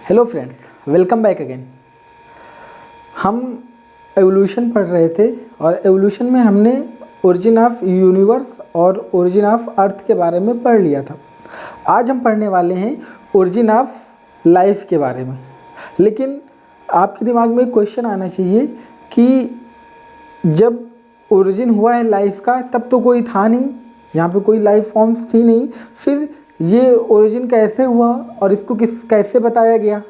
Hello friends, welcome back again. हम evolution पढ़ रहे थे और एवोल्यूशन में हमने ओरिजिन ऑफ यूनिवर्स और ओरिजिन ऑफ अर्थ के बारे में पढ़ लिया था। आज हम पढ़ने वाले हैं ओरिजिन ऑफ लाइफ के बारे में। लेकिन आपके दिमाग में क्वेश्चन आना चाहिए कि जब ओरिजिन हुआ है लाइफ का तब तो कोई था नहीं, यहाँ पे कोई लाइफ फॉर्म्स थी नहीं, फिर ये ओरिजिन कैसे हुआ और इसको कैसे बताया गया।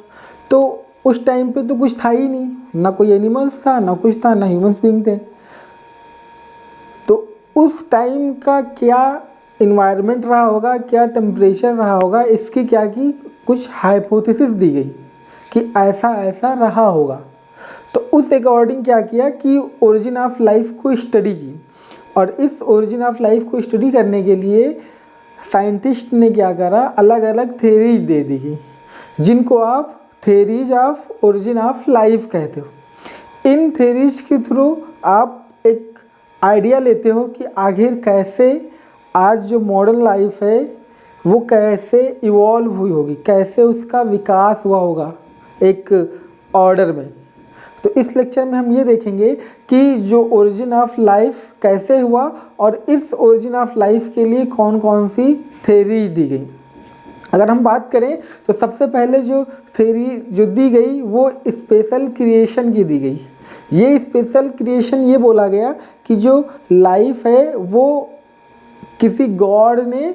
तो उस टाइम पे तो कुछ था ही नहीं, ना कोई एनिमल्स था, ना कुछ था, ना ह्यूमंस बीइंग थे। तो उस टाइम का क्या इन्वायरमेंट रहा होगा, क्या टेम्परेचर रहा होगा, इसकी क्या की कुछ हाइपोथेसिस दी गई कि ऐसा ऐसा रहा होगा। तो उस अकॉर्डिंग क्या किया कि ओरिजिन ऑफ लाइफ को स्टडी की, और इस ओरिजिन ऑफ लाइफ को स्टडी करने के लिए साइंटिस्ट ने क्या करा, अलग अलग थेरीज दे दी, जिनको आप theories of origin of life कहते हो। इन थेरीज के थ्रू आप एक आइडिया लेते हो कि आखिर कैसे आज जो मॉडर्न लाइफ है वो कैसे इवॉल्व हुई होगी, कैसे उसका विकास हुआ होगा एक ऑर्डर में। तो इस लेक्चर में हम ये देखेंगे कि जो ओरिजिन ऑफ लाइफ कैसे हुआ और इस ओरिजिन ऑफ लाइफ के लिए कौन कौन सी थेरीज दी गई। अगर हम बात करें तो सबसे पहले जो थेरी जो दी गई वो स्पेशल क्रिएशन की दी गई। ये स्पेशल क्रिएशन ये बोला गया कि जो लाइफ है वो किसी गॉड ने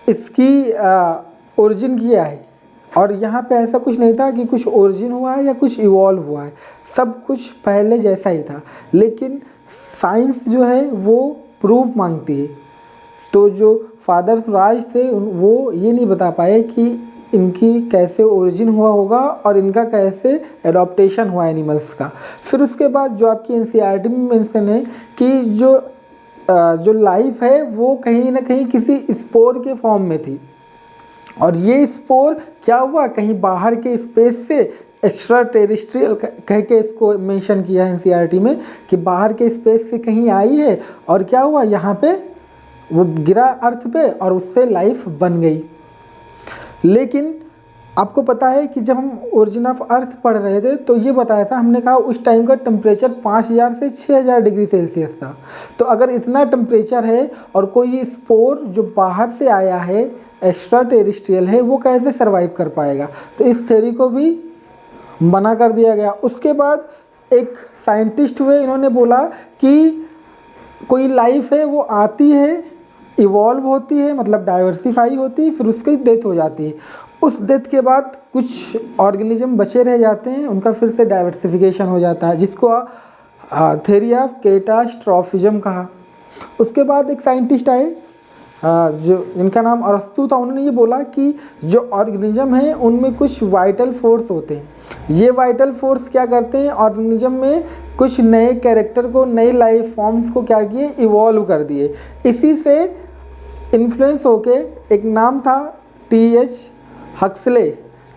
इसकी ओरिजिन किया है, और यहाँ पे ऐसा कुछ नहीं था कि कुछ ओरिजिन हुआ है या कुछ इवॉल्व हुआ है, सब कुछ पहले जैसा ही था। लेकिन साइंस जो है वो प्रूफ मांगती है। तो जो फादर स्वराज थे वो ये नहीं बता पाए कि इनकी कैसे ओरिजिन हुआ होगा और इनका कैसे एडॉप्टेशन हुआ एनिमल्स का। फिर उसके बाद जो आपकी एनसीईआरटी में मेंशन है कि जो लाइफ है वो कहीं ना कहीं किसी स्पोर के फॉर्म में थी, और ये स्पोर क्या हुआ, कहीं बाहर के स्पेस से एक्स्ट्रा टेरेस्ट्रियल कह के इसको मेंशन किया है एनसीईआरटी में कि बाहर के स्पेस से कहीं आई है और क्या हुआ, यहाँ पे वो गिरा अर्थ पे और उससे लाइफ बन गई। लेकिन आपको पता है कि जब हम ओरिजिन ऑफ अर्थ पढ़ रहे थे तो ये बताया था, हमने कहा उस टाइम का टेम्परेचर 5000 से 6000 डिग्री सेल्सियस था। तो अगर इतना टेम्परेचर है और कोई स्पोर जो बाहर से आया है एक्स्ट्रा टेरेस्ट्रियल है वो कैसे सरवाइव कर पाएगा। तो इस थ्योरी को भी मना कर दिया गया। उसके बाद एक साइंटिस्ट हुए, इन्होंने बोला कि कोई लाइफ है वो आती है, इवॉल्व होती है, मतलब डाइवर्सिफाई होती है, फिर उसकी डेथ हो जाती है। उस डेथ के बाद कुछ ऑर्गेनिज्म बचे रह जाते हैं, उनका फिर से डाइवर्सिफिकेशन हो जाता है, जिसको थ्योरी ऑफ कैटास्ट्रॉफिज्म कहा। उसके बाद एक साइंटिस्ट आए जो इनका नाम अरस्तु था, उन्होंने ये बोला कि जो ऑर्गेनिज्म है उनमें कुछ वाइटल फोर्स होते हैं। ये वाइटल फोर्स क्या करते हैं, ऑर्गेनिज्म में कुछ नए कैरेक्टर को, नई लाइफ फॉर्म्स को क्या किए, इवॉल्व कर दिए। इसी से इन्फ्लुएंस होके एक नाम था टी.एच. हक्सले।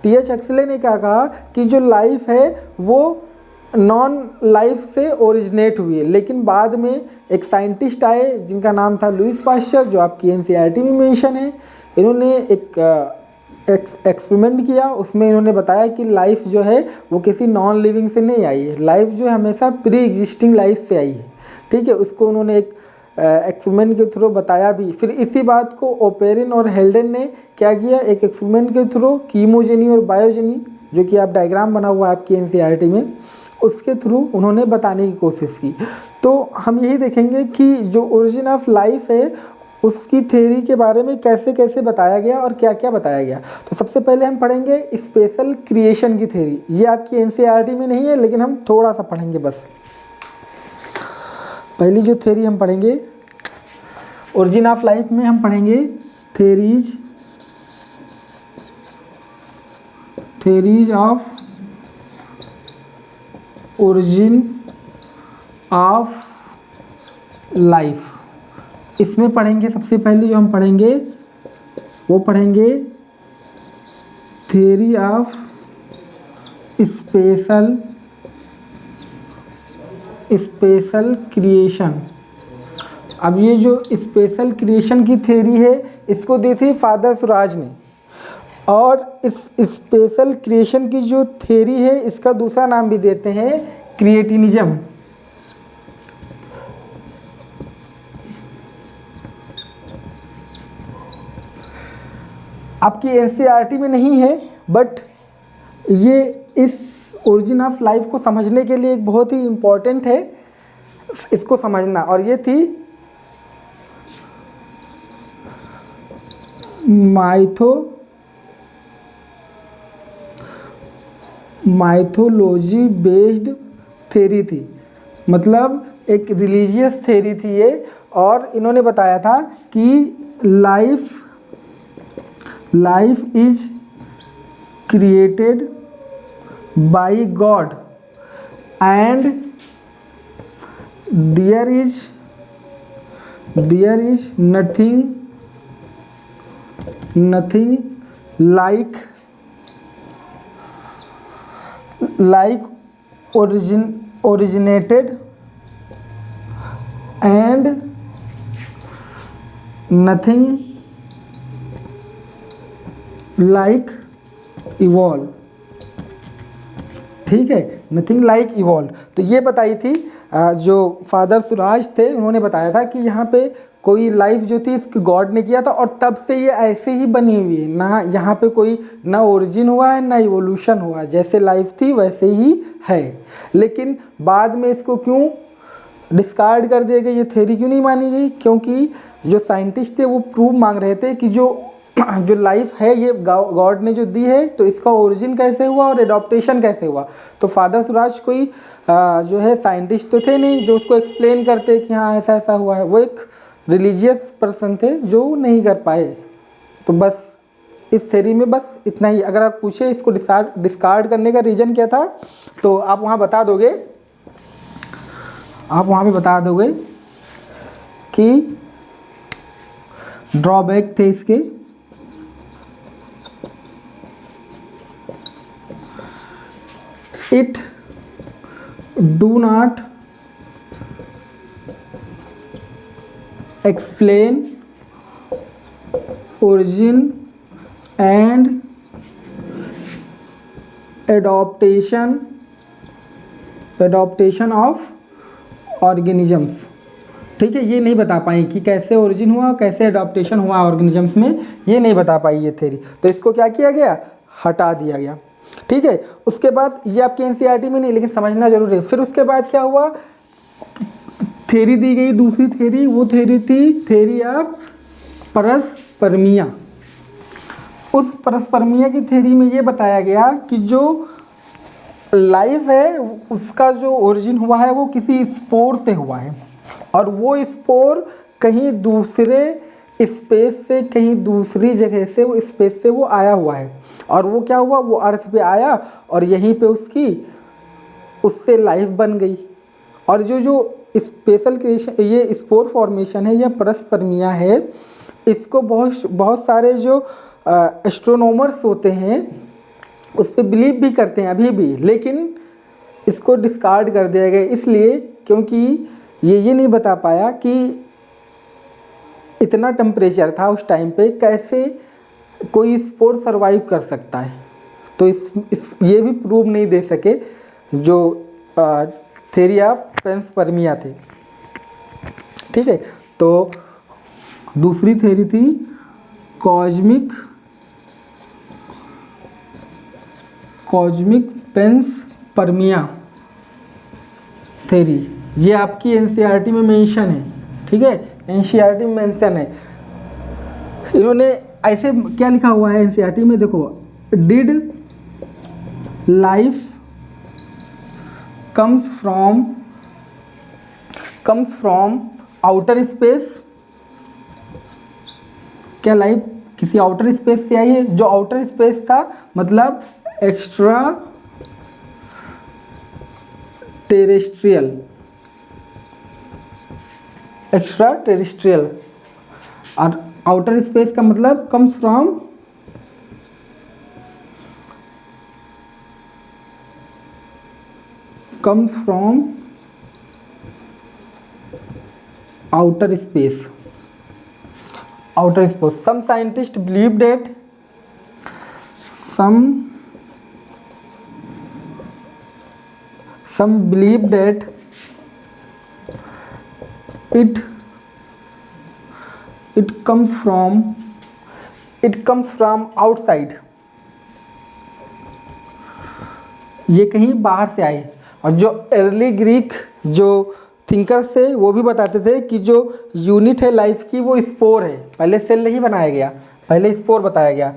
टी.एच. हक्सले ने क्या कहा कि जो लाइफ है वो नॉन लाइफ से ओरिजिनेट हुई है। लेकिन बाद में एक साइंटिस्ट आए जिनका नाम था लुईस पाश्चर, जो आपकी एनसीईआरटी में मेंशन है। इन्होंने एक एक्सपेरिमेंट किया, उसमें इन्होंने बताया कि लाइफ जो है वो किसी नॉन लिविंग से नहीं आई है, लाइफ जो है हमेशा प्री एग्जिस्टिंग लाइफ से आई है। ठीक है, उसको उन्होंने एक एक्सपेरिमेंट के थ्रू बताया भी। फिर इसी बात को ओपेरिन और हेल्डन ने क्या किया, एक एक्सपेरिमेंट के थ्रू कीमोजेनी और बायोजेनी, जो कि आप डायग्राम बना हुआ है आपकी एनसीईआरटी में, उसके थ्रू उन्होंने बताने की कोशिश की। तो हम यही देखेंगे कि जो ओरिजिन ऑफ लाइफ है उसकी थ्योरी के बारे में कैसे कैसे बताया गया और क्या क्या बताया गया। तो सबसे पहले हम पढ़ेंगे स्पेशल क्रिएशन की थ्योरी। ये आपकी एनसीईआरटी में नहीं है, लेकिन हम थोड़ा सा पढ़ेंगे बस। पहली जो थ्योरी हम पढ़ेंगे ओरिजिन ऑफ लाइफ में, हम पढ़ेंगे theories of origin of life. इसमें पढ़ेंगे सबसे पहले जो हम पढ़ेंगे वो पढ़ेंगे थ्योरी ऑफ स्पेशल क्रिएशन। अब ये जो स्पेशल क्रिएशन की थ्योरी है इसको दी थी फादर स्वराज ने, और इस स्पेशल क्रिएशन की जो थ्योरी है इसका दूसरा नाम भी देते हैं क्रिएटिनिज्म। आपकी एनसीईआरटी में नहीं है, बट ये इस ओरिजिन ऑफ लाइफ को समझने के लिए एक बहुत ही इम्पोर्टेंट है इसको समझना। और ये थी माइथोलॉजी बेस्ड थ्योरी थी, मतलब एक रिलीजियस थ्योरी थी ये। और इन्होंने बताया था कि life is created by God and there is nothing like originated and nothing like evolve। ठीक है, नथिंग लाइक इवॉल्व। तो ये बताई थी जो फादर सुराज थे, उन्होंने बताया था कि यहाँ पे कोई लाइफ जो थी इसकी गॉड ने किया था और तब से ये ऐसे ही बनी हुई है, ना यहाँ पे कोई ना ओरिजिन हुआ है ना इवोल्यूशन हुआ है, जैसे लाइफ थी वैसे ही है। लेकिन बाद में इसको क्यों डिस्कार्ड कर दिया गया, ये थ्योरी क्यों नहीं मानी गई? क्योंकि जो साइंटिस्ट थे वो प्रूव मांग रहे थे कि जो लाइफ है ये गॉड ने जो दी है, तो इसका ओरिजिन कैसे हुआ और एडॉप्टेशन कैसे हुआ। तो फादर सुराज कोई जो है साइंटिस्ट तो थे नहीं जो उसको एक्सप्लेन करते कि हाँ ऐसा ऐसा हुआ है, वो एक रिलीजियस पर्सन थे जो नहीं कर पाए। तो बस इस थ्योरी में बस इतना ही। अगर आप पूछे इसको डिस्कार्ड करने का रीज़न क्या था, तो आप वहाँ बता दोगे, कि ड्रॉबैक थे इसके, it do not explain origin and adaptation of organisms। ठीक है, ये नहीं बता पाई कि कैसे ओरिजिन हुआ कैसे अडॉप्टेशन हुआ ऑर्गेनिजम्स में, ये नहीं बता पाई ये थ्योरी। तो इसको क्या किया गया, हटा दिया गया। ठीक है, उसके बाद ये आपकी एनसीईआरटी में नहीं, लेकिन समझना जरूरी है। फिर उसके बाद क्या हुआ, थ्योरी दी गई दूसरी थ्योरी, वो थ्योरी थी थ्योरी ऑफ परस्परमिया। उस परस्परमिया की थ्योरी में ये बताया गया कि जो लाइफ है उसका जो ओरिजिन हुआ है वो किसी स्पोर से हुआ है, और वो स्पोर कहीं दूसरे स्पेस से, कहीं दूसरी जगह से, वो स्पेस से वो आया हुआ है। और वो क्या हुआ, वो अर्थ पे आया और यहीं पे उससे लाइफ बन गई। और जो स्पेशल क्रिएशन, ये स्पोर फॉर्मेशन है या परस्परमिया है, इसको बहुत सारे जो एस्ट्रोनॉमर्स होते हैं उस पर बिलीव भी करते हैं अभी भी, लेकिन इसको डिस्कार्ड कर दिया गया इसलिए क्योंकि ये नहीं बता पाया कि इतना टेम्परेचर था उस टाइम पे, कैसे कोई स्पोर सरवाइव कर सकता है। तो ये भी प्रूव नहीं दे सके जो थ्योरी ऑफ पेंसपर्मिया थे। ठीक है, तो दूसरी थ्योरी थी कॉस्मिक पेंसपर्मिया थ्योरी। ये आपकी एनसीईआरटी में मेंशन है। ठीक है, एनसीईआरटी में मेंशन है। इन्होंने ऐसे क्या लिखा हुआ है एनसीईआरटी में, देखो, did life comes from outer space. क्या लाइफ किसी आउटर स्पेस से आई है? जो आउटर स्पेस था मतलब एक्स्ट्रा टेरेस्ट्रियल। और आउटर स्पेस का मतलब comes from outer space. Some scientists believe that some believe that it comes from outside, ये कहीं बाहर से आए। और जो अर्ली ग्रीक जो थिंकर्स थे वो भी बताते थे कि जो यूनिट है लाइफ की वो स्पोर है, पहले सेल नहीं बनाया गया, पहले स्पोर बताया गया।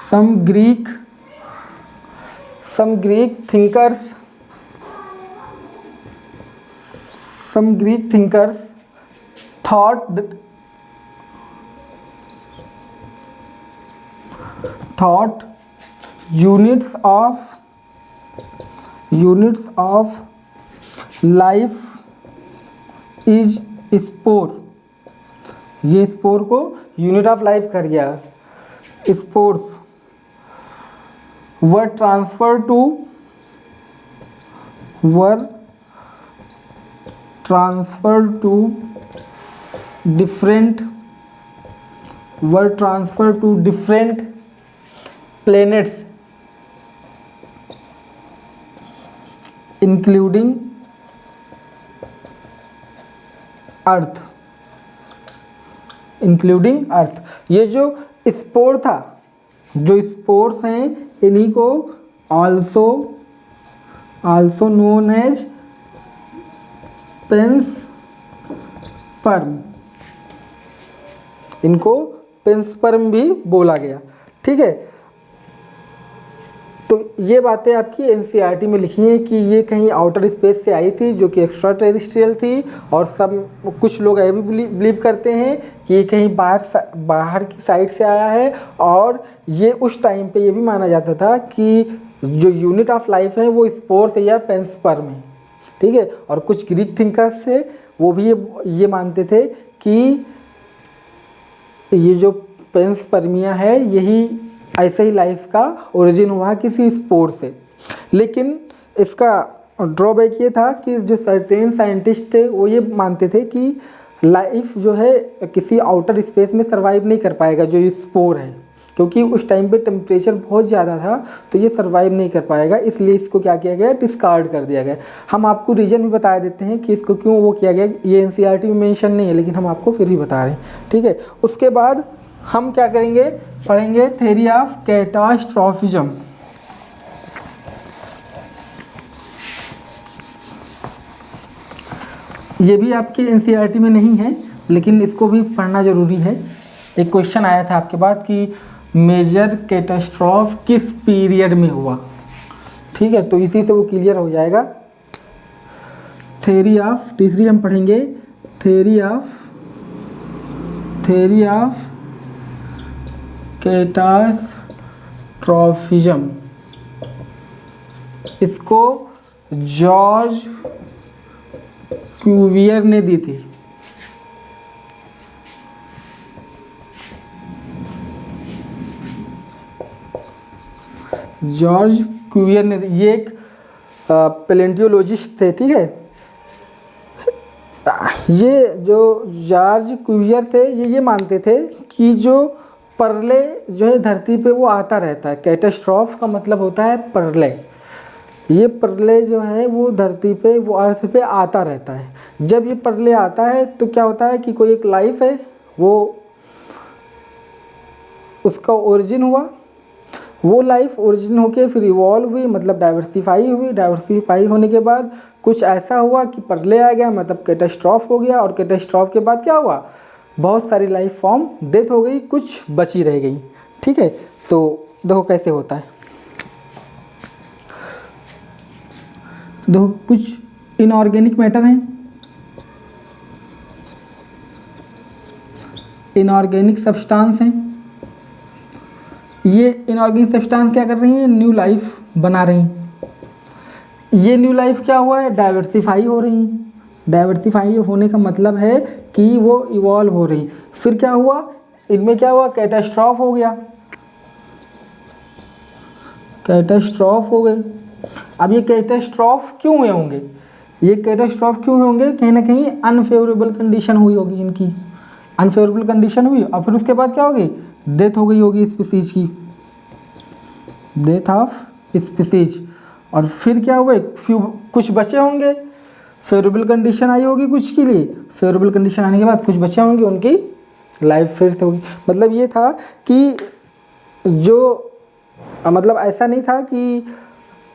some Greek thinkers thought units of life is spore, ये स्पोर को यूनिट ऑफ लाइफ कर गया। Spores were transferred to different planets including अर्थ। ये जो स्पोर था, जो स्पोर्स हैं इन्हीं को आल्सो नोन एज पेंसपर्म, इनको पेंसपर्म भी बोला गया। ठीक है, तो ये बातें आपकी एनसीईआरटी में लिखी हैं कि ये कहीं आउटर स्पेस से आई थी जो कि एक्स्ट्रा टेरेस्ट्रियल थी, और सब कुछ लोग ये भी बिलीव करते हैं कि ये कहीं बाहर की साइड से आया है। और ये उस टाइम पे ये भी माना जाता था कि जो यूनिट ऑफ लाइफ है वो स्पोर से या पेंसपर्म है। ठीक है, और कुछ ग्रीक थिंकर्स थे वो भी ये मानते थे कि ये जो पेंसपर्मिया है यही ऐसे ही लाइफ का ओरिजिन हुआ किसी स्पोर से। लेकिन इसका ड्रॉबैक ये था कि जो सर्टेन साइंटिस्ट थे वो ये मानते थे कि लाइफ जो है किसी आउटर स्पेस में सर्वाइव नहीं कर पाएगा जो ये स्पोर है, क्योंकि उस टाइम पे टेम्परेचर बहुत ज़्यादा था तो ये सर्वाइव नहीं कर पाएगा, इसलिए इसको क्या किया गया, डिस्कार्ड कर दिया गया। हम आपको रीज़न भी बता देते हैं कि इसको क्यों वो किया गया, ये एनसीईआरटी में मेंशन नहीं है लेकिन हम आपको फिर भी बता रहे हैं। ठीक है, उसके बाद हम क्या करेंगे, पढ़ेंगे थ्योरी ऑफ कैटास्ट्रॉफिज्म। ये भी आपके एनसीईआरटी में नहीं है लेकिन इसको भी पढ़ना ज़रूरी है। एक क्वेश्चन आया था आपके बाद कि मेजर कैटास्ट्रॉफ किस पीरियड में हुआ। ठीक है, तो इसी से वो क्लियर हो जाएगा। थ्योरी ऑफ, तीसरी हम पढ़ेंगे थ्योरी ऑफ कैटास्ट्रॉफिज्म। इसको जॉर्ज क्यूवियर ने दी थी। जॉर्ज क्यूवियर ने, ये एक पैलेंटियोलॉजिस्ट थे। ठीक है, ये जो जॉर्ज क्यूवियर थे ये मानते थे कि जो प्रलय जो है धरती पे वो आता रहता है। कैटास्ट्रॉफ का मतलब होता है प्रलय। ये प्रलय जो है वो धरती पे, वो अर्थ पे आता रहता है। जब ये प्रलय आता है तो क्या होता है कि कोई एक लाइफ है वो उसका ओरिजिन हुआ, वो लाइफ ओरिजिन होके फिर इवॉल्व हुई, मतलब डाइवर्सिफाई हुई। डाइवर्सिफाई होने के बाद कुछ ऐसा हुआ कि प्रलय आ गया, मतलब कैटास्ट्रॉफ हो गया। और कैटास्ट्रॉफ के बाद क्या हुआ, बहुत सारी लाइफ फॉर्म डेथ हो गई, कुछ बची रह गई। ठीक है, तो देखो कैसे होता है। देखो कुछ इनऑर्गेनिक मैटर हैं, इनऑर्गेनिक सब्सटेंस हैं। ये इनऑर्गेनिक सब्सटेंस क्या कर रही हैं, न्यू लाइफ बना रही हैं। ये न्यू लाइफ क्या हुआ है, डाइवर्सिफाई हो रही हैं। डाइवर्सिफाई होने का मतलब है कि वो इवॉल्व हो रही। फिर क्या हुआ, इनमें क्या हुआ, कैटास्ट्रॉफ हो गया, कैटास्ट्रॉफ हो गए। अब ये कैटास्ट्रॉफ क्यों हुए होंगे, ये कैटास्ट्रॉफ क्यों हुए होंगे, कहीं ना कहीं अनफेवरेबल कंडीशन हुई होगी इनकी। अनफेवरेबल कंडीशन हुई और फिर उसके बाद क्या होगी, डेथ हो गई होगी स्पीसीज की, डेथ ऑफ स्पीसीज। और फिर क्या हुआ, कुछ बचे होंगे, फेवरेबल कंडीशन आई होगी कुछ के लिए, फेवरेबल कंडीशन आने के बाद कुछ बचे होंगे, उनकी लाइफ फिर से होगी। मतलब ये था कि जो मतलब ऐसा नहीं था कि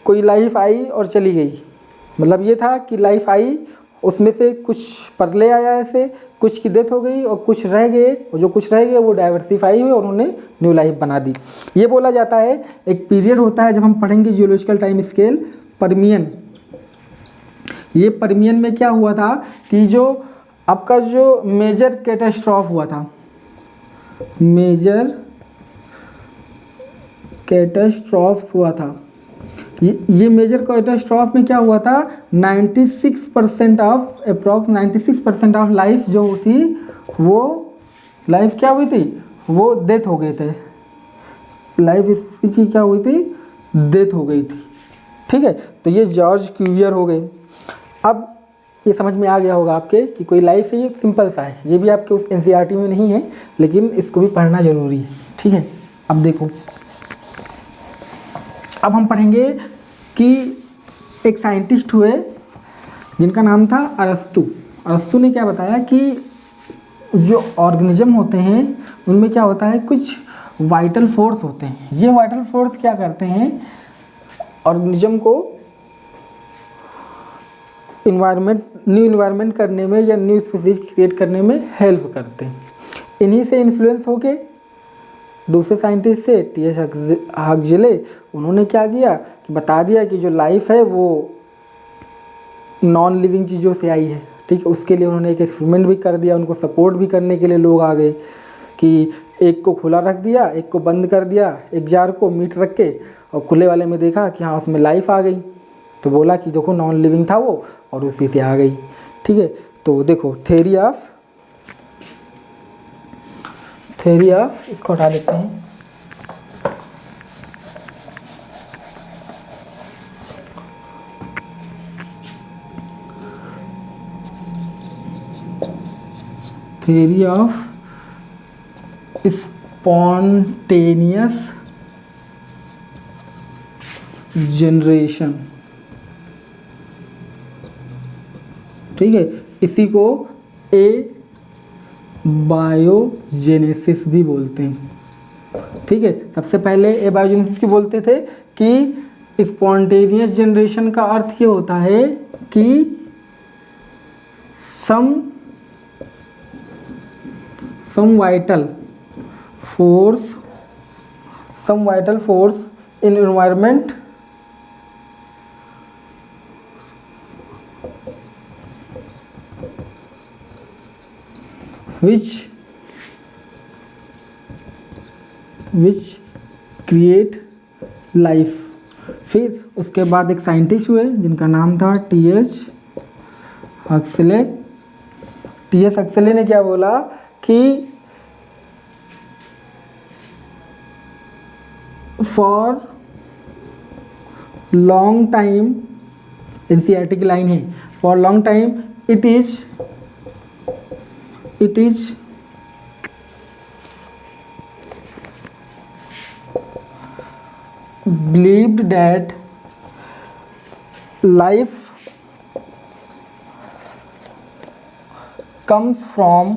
कोई लाइफ आई और चली गई, मतलब ये था कि लाइफ आई, उसमें से कुछ परले आया ऐसे, कुछ की डेथ हो गई और कुछ रह गए, और जो कुछ रह गए वो डाइवर्सिफाई हुए और उन्होंने न्यू लाइफ बना दी। ये बोला जाता है, एक पीरियड होता है जब हम पढ़ेंगे जियोलॉजिकल टाइम स्केल, परमियन। ये परमियन में क्या हुआ था कि जो आपका जो मेजर कैटास्ट्रॉफ हुआ था, मेजर कैटास्ट्रॉफ हुआ था, ये मेजर कैटास्ट्रॉफ में क्या हुआ था, 96% ऑफ अप्रॉक्स 96% ऑफ लाइफ जो थी वो लाइफ क्या हुई थी, वो डेथ हो गए थे, लाइफ इसकी क्या हुई थी, डेथ हो गई थी। ठीक है, तो ये जॉर्ज क्यूवियर हो गए। अब ये समझ में आ गया होगा आपके कि कोई लाइफ है, ये सिंपल सा है, ये भी आपके उस एनसीईआरटी में नहीं है लेकिन इसको भी पढ़ना ज़रूरी है। ठीक है, अब देखो, अब हम पढ़ेंगे कि एक साइंटिस्ट हुए जिनका नाम था अरस्तु। अरस्तु ने क्या बताया कि जो ऑर्गेनिज्म होते हैं उनमें क्या होता है, कुछ वाइटल फोर्स होते हैं। ये वाइटल फोर्स क्या करते हैं, ऑर्गेनिज्म को न्यू इन्वायरमेंट करने में या न्यू स्पीसीज क्रिएट करने में हेल्प करते हैं। इन्हीं से इन्फ्लुएंस होके दूसरे साइंटिस्ट से टी.एस. हक्सले, उन्होंने क्या किया कि बता दिया कि जो लाइफ है वो नॉन लिविंग चीज़ों से आई है। ठीक है, उसके लिए उन्होंने एक एक्सपेरिमेंट भी कर दिया, उनको सपोर्ट भी करने के लिए लोग आ गए कि एक को खुला रख दिया, एक को बंद कर दिया, एक जार को मीट रख के, और खुले वाले में देखा कि हाँ उसमें लाइफ आ गई, तो बोला कि देखो नॉन लिविंग था वो और उसी से आ गई। ठीक है, तो देखो थ्योरी ऑफ इसको हटा देते हैं, थ्योरी ऑफ स्पॉन्टेनियस जनरेशन। ठीक है, इसी को बायोजेनेसिस भी बोलते हैं। ठीक है, सबसे पहले बायोजेनेसिस की बोलते थे कि स्पॉन्टेनियस जनरेशन का अर्थ ये होता है कि some vital force in environment which create life। फिर उसके बाद एक साइंटिस्ट हुए जिनका नाम था टी.एस. हक्सले। टी.एस. हक्सले ने क्या बोला कि फॉर लॉन्ग टाइम, एनसीईआरटी की लाइन है, for long time it is believed that life comes from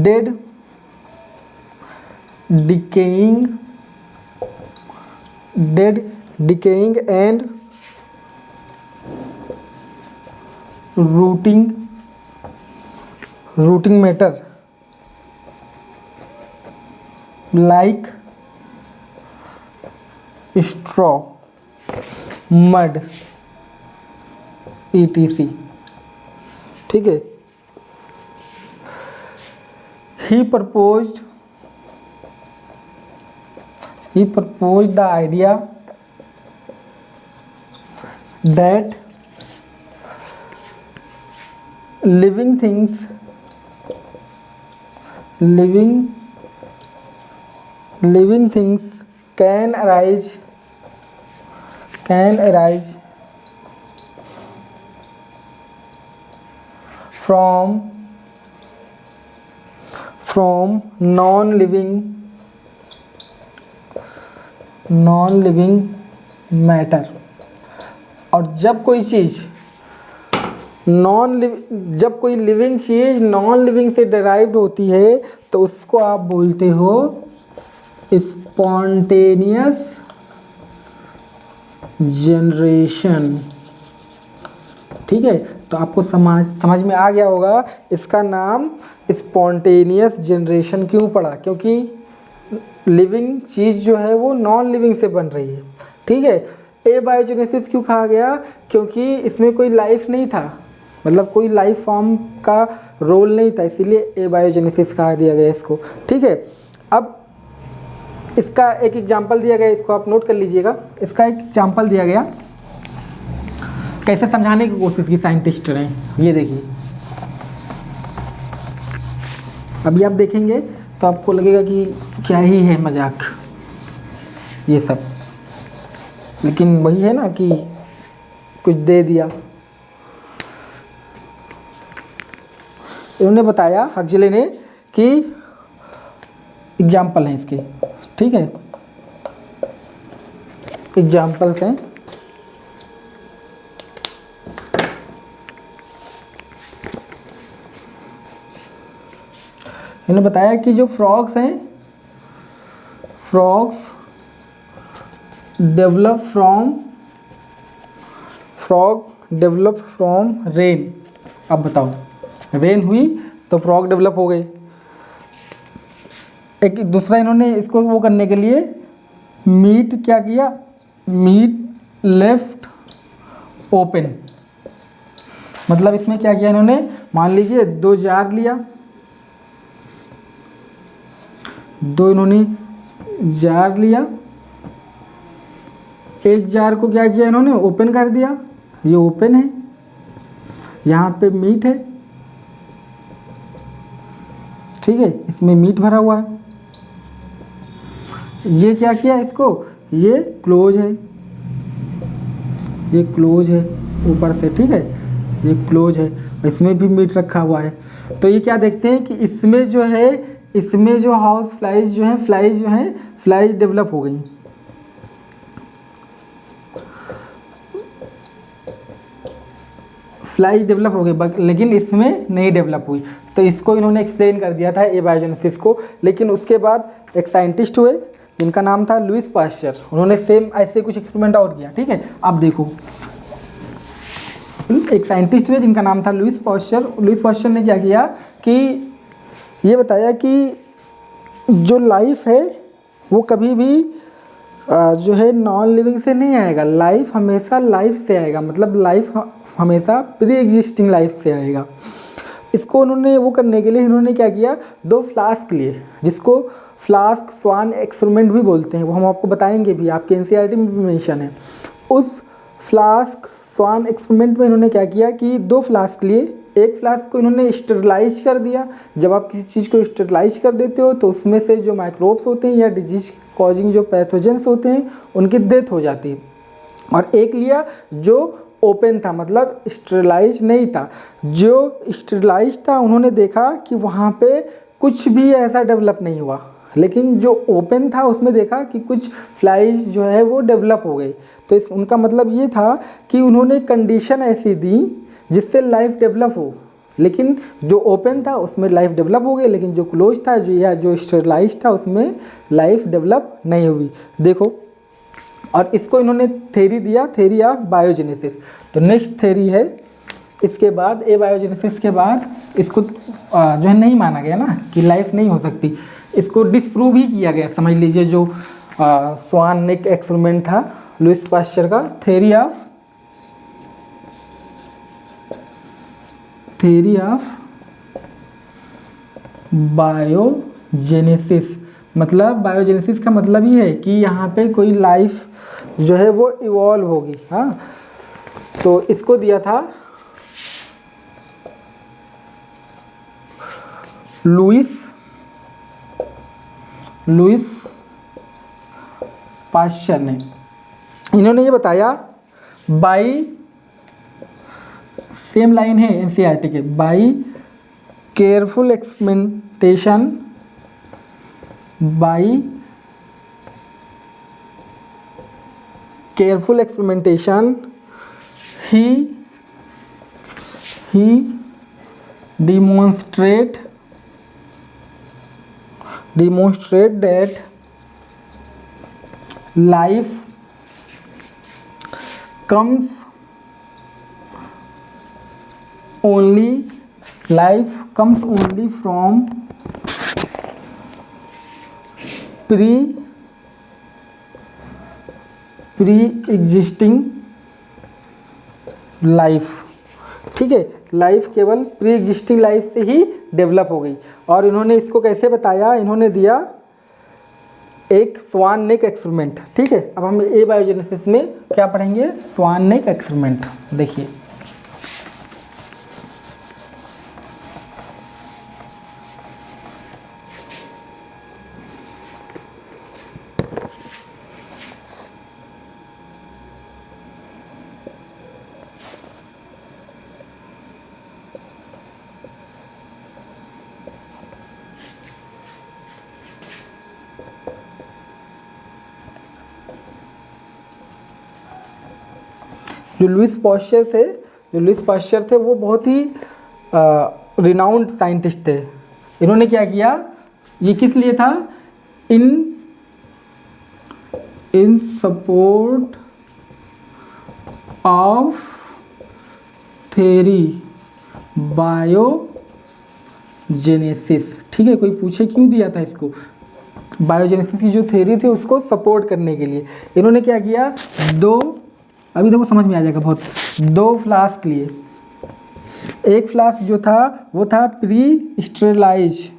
dead, decaying and rotting matter like straw, mud, etc. ठीक है, he proposed the idea that living living things can arise from non-living matter। और जब कोई चीज़ जब कोई living चीज़ non living से derived होती है तो उसको आप बोलते हो स्पॉन्टेनियस जनरेशन। ठीक है, तो आपको समझ में आ गया होगा इसका नाम स्पॉन्टेनियस जनरेशन क्यों पड़ा, क्योंकि लिविंग चीज़ जो है वो नॉन लिविंग से बन रही है। ठीक है, एबायोजेनेसिस क्यों कहा गया, क्योंकि इसमें कोई लाइफ नहीं था, मतलब कोई लाइफ फॉर्म का रोल नहीं था, इसीलिए एबायोजेनेसिस कहा दिया गया इसको। ठीक है, अब इसका एक एग्जांपल दिया गया, इसको आप नोट कर लीजिएगा। इसका एक एग्जांपल दिया गया, कैसे समझाने की कोशिश की साइंटिस्ट ने, ये देखिए। अभी आप देखेंगे तो आपको लगेगा कि क्या ही है मजाक ये सब, लेकिन वही है ना कि कुछ दे दिया। इन्होंने बताया, हक्सले ने, कि एग्जाम्पल हैं इसके। ठीक है, एग्जाम्पल्स हैं। इन्होंने बताया कि जो फ्रॉग्स हैं, फ्रॉग डेवलप फ्रॉम रेन। अब बताओ, रेन हुई तो फ्रॉग डेवलप हो गए। एक दूसरा इन्होंने इसको वो करने के लिए मीट क्या किया, मीट लेफ्ट ओपन। मतलब इसमें क्या किया इन्होंने, मान लीजिए 2 जार लिया, 2 इन्होंने जार लिया, एक जार को क्या किया इन्होंने, ओपन कर दिया। ये ओपन है, यहाँ पे मीट है। ठीक है, इसमें मीट भरा हुआ है। ये क्या किया इसको, ये क्लोज है, ये क्लोज है ऊपर से। ठीक है, ये क्लोज है, इसमें भी मीट रखा हुआ है। तो ये क्या देखते हैं कि इसमें जो है, इसमें जो हाउस फ्लाइज जो हैं, फ्लाइज डेवलप हो गई। फ्लाइज डेवलप हो गई, लेकिन इसमें नहीं डेवलप हुई। तो इसको इन्होंने एक्सप्लेन कर दिया था एबायोजेनेसिस को। लेकिन उसके बाद एक साइंटिस्ट हुए जिनका नाम था लुईस पास्चर, उन्होंने सेम ऐसे कुछ एक्सपेरिमेंट और किया। ठीक है, अब देखो, एक साइंटिस्ट हुए जिनका नाम था लुईस पास्चर ने क्या किया कि ये बताया कि जो लाइफ है वो कभी भी जो है नॉन लिविंग से नहीं आएगा, लाइफ हमेशा लाइफ से आएगा, मतलब लाइफ हमेशा प्री एग्जिस्टिंग लाइफ से आएगा। इसको उन्होंने वो करने के लिए इन्होंने क्या किया, 2 फ्लास्क लिए, जिसको फ्लास्क स्वान एक्सपेरिमेंट भी बोलते हैं, वो हम आपको बताएंगे भी, आपके एनसीईआरटी में भी मेंशन है। उस फ्लास्क स्वान एक्सपेरिमेंट में इन्होंने क्या किया कि 2 फ्लास्क लिए, एक फ्लास्क को इन्होंने स्टेरिलाइज कर दिया। जब आप किसी चीज़ को स्टेरिलाइज कर देते हो तो उसमें से जो माइक्रोब्स होते हैं या डिजीज कॉजिंग जो पैथोजेंस होते हैं उनकी डेथ हो जाती है। और एक लिया जो ओपन था, मतलब स्टेरिलाइज नहीं था। जो स्टेरिलाइज था उन्होंने देखा कि वहाँ पे कुछ भी ऐसा डेवलप नहीं हुआ, लेकिन जो ओपन था उसमें देखा कि कुछ फ्लाइज जो है वो डेवलप हो गई। तो उनका मतलब ये था कि उन्होंने कंडीशन ऐसी दी जिससे लाइफ डेवलप हो, लेकिन जो ओपन था उसमें लाइफ डेवलप हो गई, लेकिन जो क्लोज था जो स्टेरिलाइज था उसमें लाइफ डेवलप नहीं हुई। देखो, और इसको इन्होंने थ्योरी दिया, थ्योरी ऑफ बायोजेनेसिस। तो नेक्स्ट थ्योरी है, इसके बाद एबायोजेनेसिस के बाद इसको जो है नहीं माना गया ना कि लाइफ नहीं हो सकती, इसको डिसप्रूव ही किया गया। समझ लीजिए जो स्वान नेक एक्सपेरिमेंट था लुईस पास्चर का, थ्योरी ऑफ बायोजेनेसिस। मतलब बायोजेनेसिस का मतलब ये है कि यहाँ पे कोई लाइफ जो है वो इवॉल्व होगी। हाँ, तो इसको दिया था लुईस पाश्चर ने, इन्होंने ये बताया बाई, सेम लाइन है एनसीईआरटी के, by careful experimentation, by careful experimentation he demonstrate that life comes only from pre-existing life. ठीक है, लाइफ केवल प्री एग्जिस्टिंग लाइफ से ही डेवलप हो गई। और इन्होंने इसको कैसे बताया, इन्होंने दिया एक स्वान नेक एक्सपेरिमेंट। ठीक है, अब हम ए बायोजेनेसिस में क्या पढ़ेंगे, स्वान नेक एक्सपेरिमेंट। देखिए जो लुईस पाश्चर थे वो बहुत ही रिनाउंड साइंटिस्ट थे। इन्होंने क्या किया, ये किस लिए था, इन सपोर्ट ऑफ थ्योरी बायोजेनेसिस। ठीक है, कोई पूछे क्यों दिया था इसको, बायोजेनेसिस की जो थ्योरी थी उसको सपोर्ट करने के लिए इन्होंने क्या किया, अभी देखो समझ में आ जाएगा बहुत, 2 फ्लास्क लिए। एक फ्लास्क जो था वो था प्री स्टेरिलाइज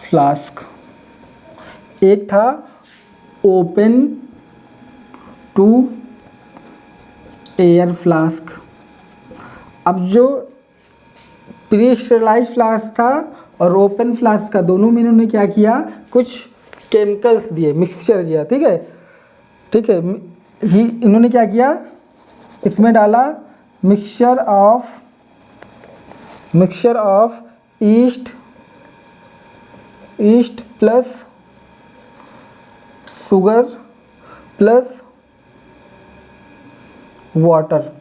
फ्लास्क, एक था ओपन टू एयर फ्लास्क। अब जो प्री स्टेरिलाइज फ्लास्क था और ओपन फ्लास्क का, दोनों में इन्होंने क्या किया, कुछ केमिकल्स दिए, मिक्सचर दिया। ठीक है, इन्होंने क्या किया, इसमें डाला mixture of east plus sugar plus water.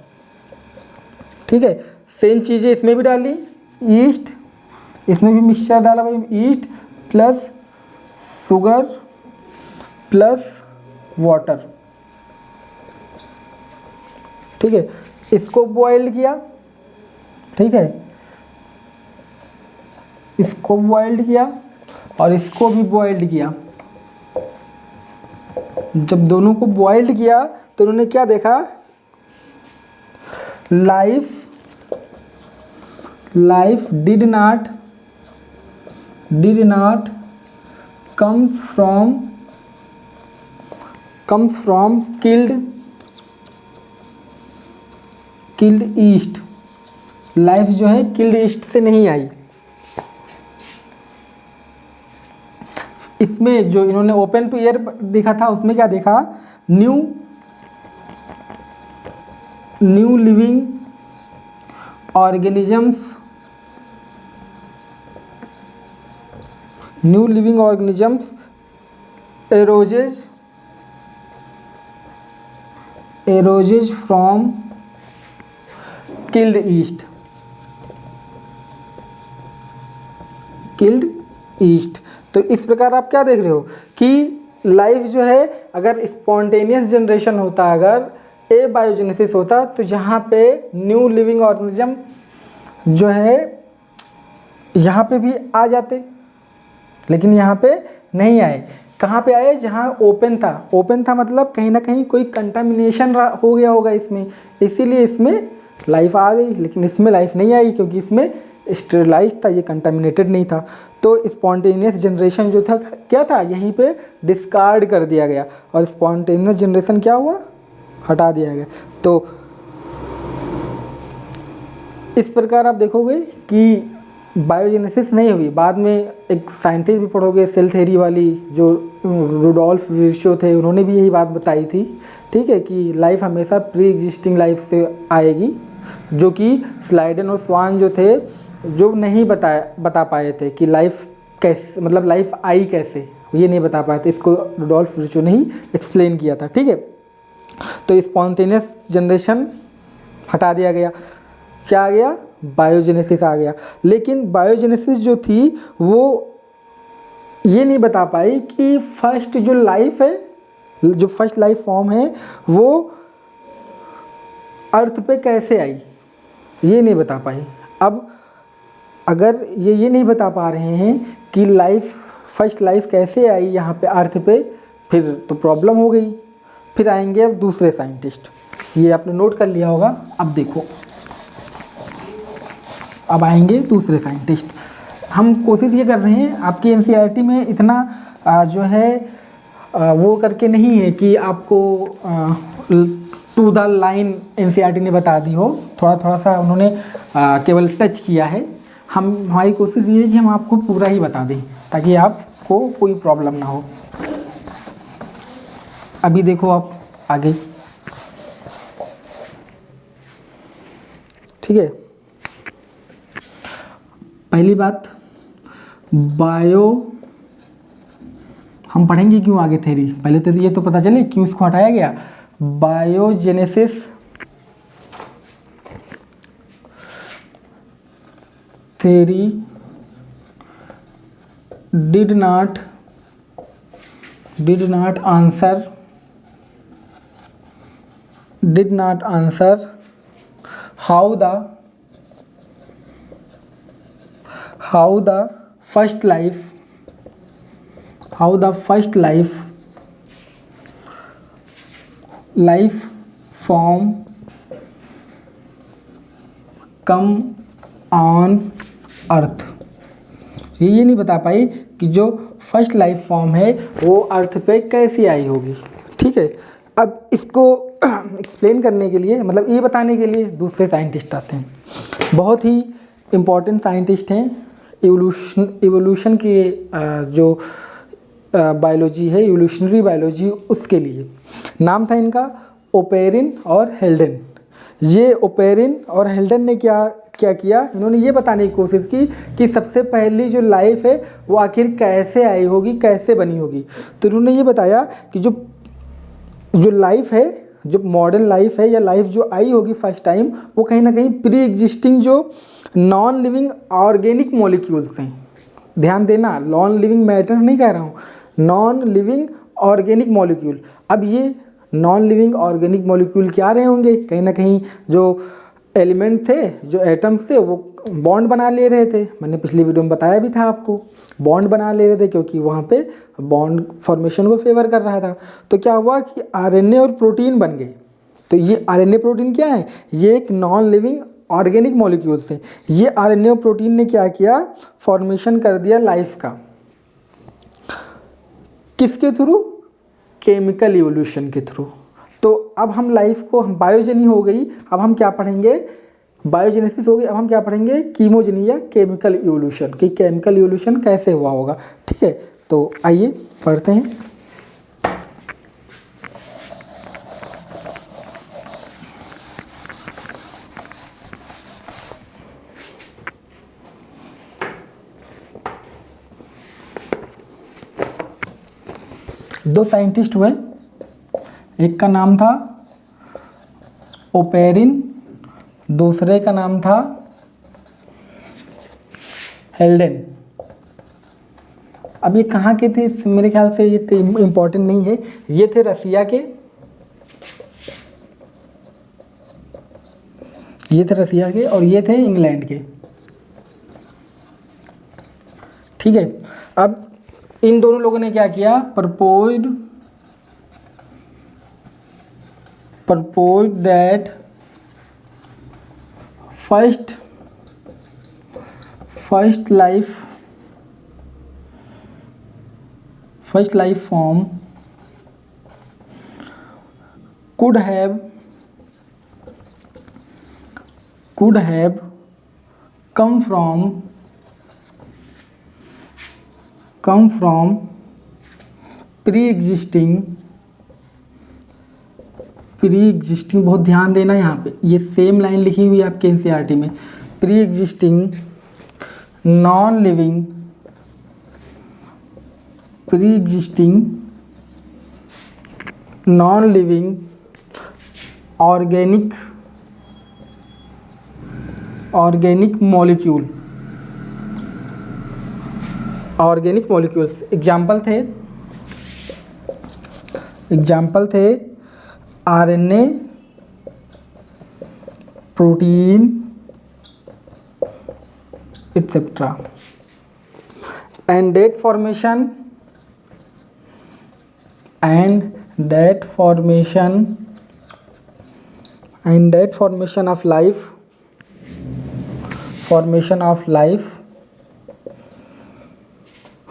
ठीक है, सेम चीज़ें इसमें भी डाली, ईस्ट, इसमें भी मिक्सचर डाला भाई, east plus sugar plus water. ठीक है, इसको बॉइल्ड किया। ठीक है, इसको बॉइल्ड किया और इसको भी बॉइल्ड किया। जब दोनों को बॉइल्ड किया तो उन्होंने क्या देखा, life did not comes from killed yeast। Life जो है किल्ड ईस्ट से नहीं आई। इसमें जो इन्होंने ओपन टू एयर देखा था उसमें क्या देखा, new living organisms arises from killed yeast. तो इस प्रकार आप क्या देख रहे हो कि लाइफ जो है, अगर स्पॉन्टेनियस जनरेशन होता, अगर ए बायोजेनेसिस होता, तो यहाँ पे न्यू लिविंग ऑर्गेनिज्म जो है यहाँ पे भी आ जाते, लेकिन यहाँ पे नहीं आए। कहाँ पे आए, जहाँ ओपन था मतलब कहीं ना कहीं कोई कंटामिनेशन हो गया होगा इसमें, इसीलिए इसमें लाइफ आ गई, लेकिन इसमें लाइफ नहीं आई क्योंकि इसमें स्टेरिलाइज था, ये कंटामिनेटेड नहीं था। तो स्पॉन्टेनियस जनरेशन जो था क्या था, यहीं पे डिस्कार्ड कर दिया गया और स्पॉन्टेनियस जनरेशन क्या हुआ, हटा दिया गया। तो इस प्रकार आप देखोगे कि बायोजेनेसिस नहीं हुई। बाद में एक साइंटिस्ट भी पढ़ोगे, सेल थ्योरी वाली, जो रुडोल्फ विर्चो थे, उन्होंने भी यही बात बताई थी, ठीक है, कि लाइफ हमेशा प्री एग्जिस्टिंग लाइफ से आएगी, जो कि स्लाइडन और स्वान जो थे, जो नहीं बता पाए थे कि लाइफ कैसे, मतलब लाइफ आई कैसे, ये नहीं बता पाए थे। इसको रुडोल्फ विर्चो ने ही एक्सप्लेन किया था, ठीक है। तो स्पॉन्टेनियस जनरेशन हटा दिया गया, क्या आ गया, बायोजेनेसिस आ गया। लेकिन बायोजेनेसिस जो थी वो ये नहीं बता पाई कि फर्स्ट जो लाइफ है, जो फर्स्ट लाइफ फॉर्म है, वो अर्थ पे कैसे आई, ये नहीं बता पाई। अब अगर ये नहीं बता पा रहे हैं कि लाइफ, फर्स्ट लाइफ कैसे आई यहाँ पे अर्थ पे, फिर तो प्रॉब्लम हो गई। फिर आएंगे अब दूसरे साइंटिस्ट, ये आपने नोट कर लिया होगा। अब देखो, अब आएंगे दूसरे साइंटिस्ट। हम कोशिश ये कर रहे हैं, आपकी एनसीईआरटी में इतना जो है वो करके नहीं है कि आपको टू द लाइन एनसीईआरटी ने बता दी हो, थोड़ा थोड़ा सा उन्होंने केवल टच किया है। हमारी कोशिश ये है कि हम आपको पूरा ही बता दें, ताकि आपको कोई प्रॉब्लम ना हो। अभी देखो आप आगे, ठीक है। पहली बात, बायो, हम पढ़ेंगे क्यों आगे थ्योरी, पहले तो ये तो पता चले क्यों इसको हटाया गया। Biogenesis theory did not answer how the first life form come on अर्थ। ये नहीं बता पाई कि जो फर्स्ट लाइफ फॉर्म है वो अर्थ पे कैसी आई होगी, ठीक है। अब इसको एक्सप्लेन करने के लिए, मतलब ये बताने के लिए दूसरे साइंटिस्ट आते हैं, बहुत ही इम्पोर्टेंट साइंटिस्ट हैं इवोल्यूशन के, जो बायोलॉजी है, इवोल्यूशनरी बायोलॉजी, उसके लिए। नाम था इनका ओपेरिन और हेल्डन। ये ओपेरिन और हेल्डन ने क्या किया, इन्होंने ये बताने की कोशिश की कि सबसे पहली जो लाइफ है वो आखिर कैसे आई होगी, कैसे बनी होगी। तो इन्होंने ये बताया कि जो लाइफ है, जो मॉडर्न लाइफ है या लाइफ जो आई होगी फर्स्ट टाइम, वो कहीं ना कहीं प्री एग्जिस्टिंग जो नॉन लिविंग ऑर्गेनिक मॉलिक्यूल्स हैं। ध्यान देना, नॉन लिविंग मैटर नहीं कह रहा हूँ, नॉन लिविंग ऑर्गेनिक मॉलिक्यूल। अब ये नॉन लिविंग ऑर्गेनिक मॉलिक्यूल क्या रहे होंगे, कहीं ना कहीं जो एलिमेंट थे, जो एटम्स थे, वो बॉन्ड बना ले रहे थे। मैंने पिछली वीडियो में बताया भी था आपको, बॉन्ड बना ले रहे थे, क्योंकि वहाँ पे बॉन्ड फॉर्मेशन को फेवर कर रहा था। तो क्या हुआ कि आरएनए और प्रोटीन बन गए। तो ये आरएनए प्रोटीन क्या है, ये एक नॉन लिविंग ऑर्गेनिक मॉलिक्यूल्स थे। ये आरएनए और प्रोटीन ने क्या किया, फॉर्मेशन कर दिया लाइफ का। किसके थ्रू, केमिकल इवोल्यूशन के थ्रू। तो अब हम लाइफ को, हम बायोजेनी हो गई, अब हम क्या पढ़ेंगे, बायोजेनेसिस हो गई, अब हम क्या पढ़ेंगे, कीमोजेनी या केमिकल इवोल्यूशन, कि केमिकल इवोल्यूशन कैसे हुआ होगा, ठीक है। तो आइए पढ़ते हैं। दो साइंटिस्ट हुए, एक का नाम था ओपेरिन, दूसरे का नाम था हेल्डन। अब ये कहाँ के थे, मेरे ख्याल से ये इम्पोर्टेंट नहीं है। ये थे रसिया के, और ये थे इंग्लैंड के, ठीक है। अब इन दोनों लोगों ने क्या किया, proposed that first life form could have come from pre-existing, बहुत ध्यान देना यहाँ पे, ये सेम लाइन लिखी हुई है आपके एनसीईआरटी में, pre existing non living organic molecules. Example थे RNA, protein etcetera. And that formation of life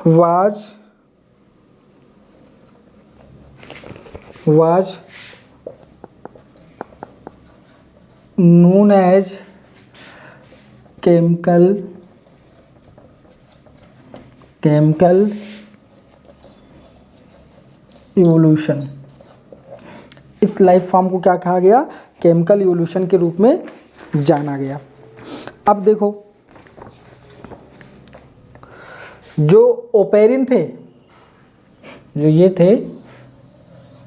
was known as chemical evolution. इस लाइफ फॉर्म को क्या कहा गया? केमिकल इवोल्यूशन के रूप में जाना गया। अब देखो, जो ओपेरिन थे, जो ये थे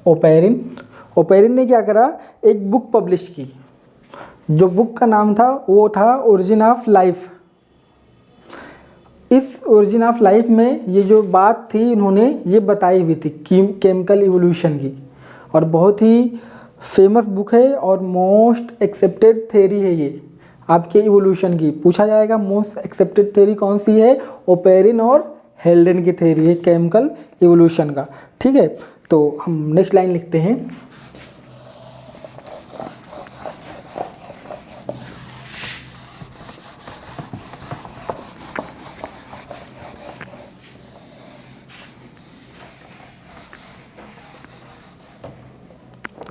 ओपेरिन ने क्या करा, एक बुक पब्लिश की। जो बुक का नाम था वो था ओरिजिन ऑफ लाइफ। इस ओरिजिन ऑफ लाइफ में ये जो बात थी इन्होंने ये बताई हुई थी केमिकल इवोल्यूशन की, और बहुत ही फेमस बुक है और मोस्ट एक्सेप्टेड थ्योरी है ये आपके इवोल्यूशन की। पूछा जाएगा मोस्ट एक्सेप्टेड थ्योरी कौन सी है? ओपेरिन और हेल्डेन की थ्योरी है केमिकल इवोल्यूशन का। ठीक है, तो हम नेक्स्ट लाइन लिखते हैं।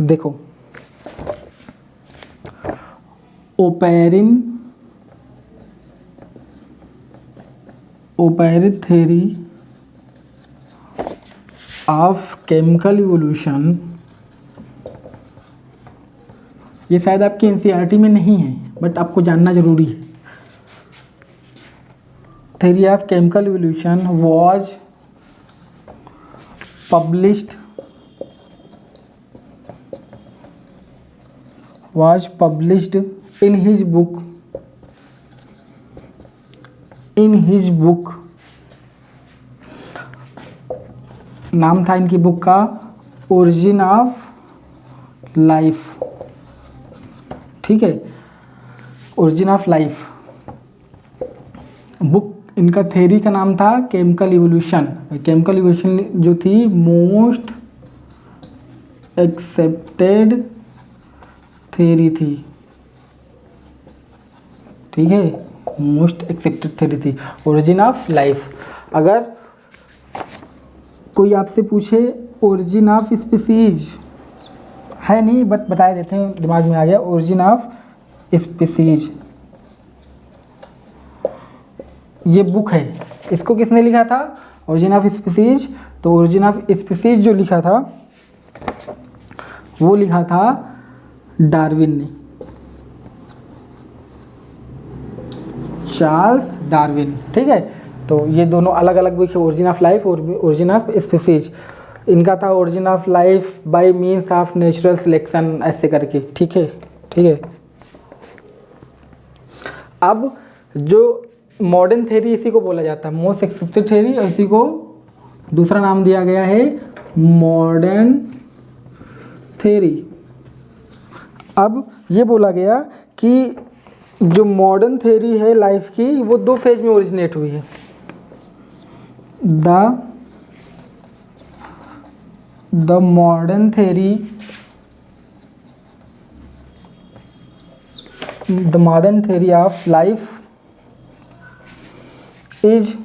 देखो, Oparin theory of chemical evolution, ये शायद आपकी एनसीईआरटी में नहीं है बट आपको जानना जरूरी है। Theory of chemical evolution was published in his book, नाम था इनकी बुक का ओरिजिन ऑफ लाइफ। ठीक है, ओरिजिन ऑफ लाइफ बुक, इनका थ्योरी का नाम था केमिकल इवोल्यूशन। केमिकल इवोल्यूशन जो थी मोस्ट एक्सेप्टेड थ्योरी थी। ठीक है, मोस्ट एक्सेप्टेड थ्योरी थी ओरिजिन ऑफ लाइफ। अगर कोई आपसे पूछे ओरिजिन ऑफ स्पीसीज, है नहीं बट बता देते हैं, दिमाग में आ गया, ओरिजिन ऑफ स्पीसीज ये बुक है, इसको किसने लिखा था? Origin of species. तो ओरिजिन ऑफ स्पीसीज जो लिखा था वो लिखा था डार्विन ने, चार्ल्स डार्विन। ठीक है, तो ये दोनों अलग अलग बुक है, ओरिजिन ऑफ लाइफ और ओरिजिन ऑफ स्पीसीज। इनका था origin of life by means of natural selection, ऐसे करके। ठीक है। अब जो मॉडर्न थ्योरी इसी को बोला जाता है मोस्ट एक्सेप्टेड थ्योरी, और इसी को दूसरा नाम दिया गया है मॉडर्न थ्योरी। अब ये बोला गया कि जो मॉडर्न थ्योरी है लाइफ की वो दो फेज में ओरिजिनेट हुई है। The modern theory of life is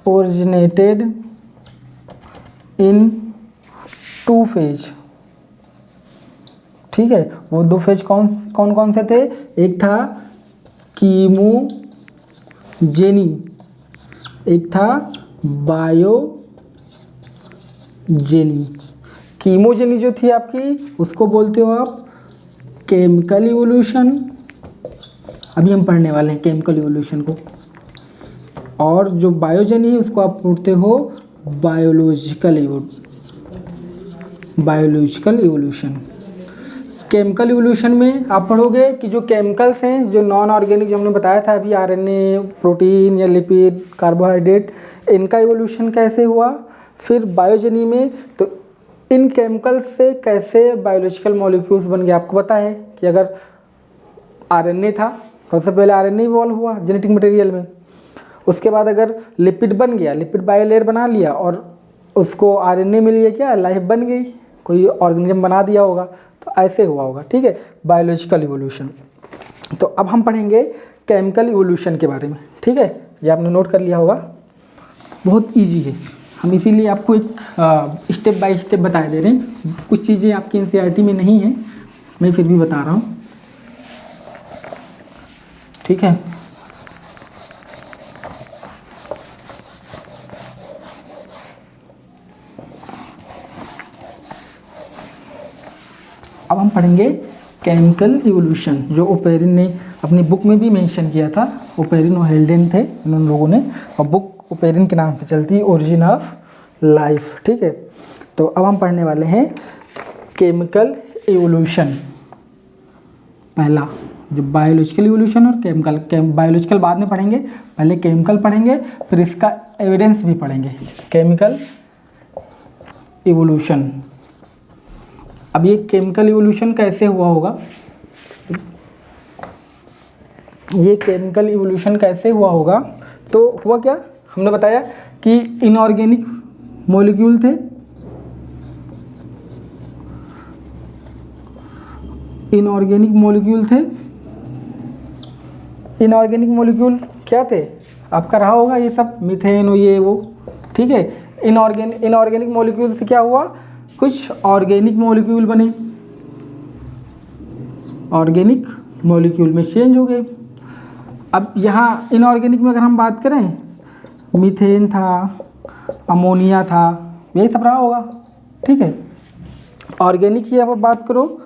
originated in two phase। ठीक है। वो 2 फेज कौन कौन कौन से थे? एक था कीमोजेनी, एक था बायोजेनी। कीमोजेनी जो थी आपकी, उसको बोलते हो आप केमिकल इवोल्यूशन। अभी हम पढ़ने वाले हैं केमिकल इवोल्यूशन को। और जो बायोजेनी है उसको आप बोलते हो बायोलॉजिकल इवोल्यूशन। केमिकल इवोल्यूशन में आप पढ़ोगे कि जो केमिकल्स हैं, जो नॉन ऑर्गेनिक, जो हमने बताया था अभी, आरएनए, प्रोटीन या लिपिड, कार्बोहाइड्रेट, इनका इवोल्यूशन कैसे हुआ। फिर बायोजेनी में तो इन केमिकल्स से कैसे बायोलॉजिकल मॉलिक्यूल्स बन गए। आपको पता है कि अगर आरएनए था, सबसे पहले आरएनए इवॉल्व हुआ जेनेटिक मटेरियल में। उसके बाद अगर लिपिड बन गया, लिपिड बायोलेयर बना लिया और उसको आरएनए मिल गया, क्या लाइफ बन गई, कोई ऑर्गेनिज्म बना दिया होगा। तो ऐसे हुआ होगा, ठीक है, बायोलॉजिकल इवोल्यूशन। तो अब हम पढ़ेंगे केमिकल इवोल्यूशन के बारे में, ठीक है। ये आपने नोट कर लिया होगा, बहुत इजी है। हम इसीलिए आपको एक स्टेप बाय स्टेप बता दे रहे हैं। कुछ चीज़ें आपकी एनसीईआरटी में नहीं है, मैं फिर भी बता रहा हूँ, ठीक है। अब हम पढ़ेंगे केमिकल इवोल्यूशन, जो ओपेरिन ने अपनी बुक में भी मेंशन किया था। ओपेरिन और हेल्डेन थे इन लोगों ने, और बुक ओपेरिन के नाम से चलती है, ओरिजिन ऑफ लाइफ, ठीक है। तो अब हम पढ़ने वाले हैं केमिकल इवोल्यूशन। पहला जो बायोलॉजिकल इवोल्यूशन और केमिकल, बायोलॉजिकल बाद में पढ़ेंगे, पहले केमिकल पढ़ेंगे, फिर इसका एविडेंस भी पढ़ेंगे। Chemical evolution. अब ये केमिकल इवोल्यूशन कैसे हुआ होगा, ये केमिकल इवोल्यूशन कैसे हुआ होगा? तो हुआ क्या, हमने बताया कि इनऑर्गेनिक मॉलिक्यूल थे, इनऑर्गेनिक मॉलिक्यूल क्या थे? आपका रहा होगा ये सब, मीथेन, ये वो, ठीक है। इनऑर्गेनिक मॉलिक्यूल से क्या हुआ, कुछ ऑर्गेनिक मॉलिक्यूल बने, ऑर्गेनिक मॉलिक्यूल में चेंज हो गए। अब यहाँ इनऑर्गेनिक में अगर हम बात करें, मीथेन था, अमोनिया था, यही सब रहा होगा, ठीक है। ऑर्गेनिक की अगर बात करो,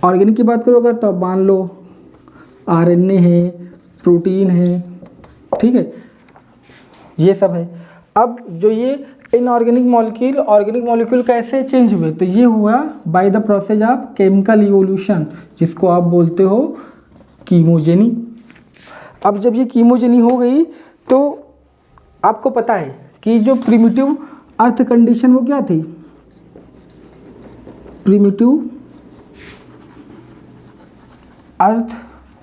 ऑर्गेनिक की बात करो अगर, तो मान लो आरएनए है, प्रोटीन है, ठीक है, ये सब है। अब जो ये इनऑर्गेनिक मॉलिक्यूल ऑर्गेनिक मॉलिक्यूल कैसे चेंज हुए, तो ये हुआ by the process of chemical evolution, जिसको आप बोलते हो कीमोजेनी। अब जब ये कीमोजेनी हो गई, तो आपको पता है कि जो प्रिमिटिव अर्थ कंडीशन वो क्या थी, प्रिमिटिव अर्थ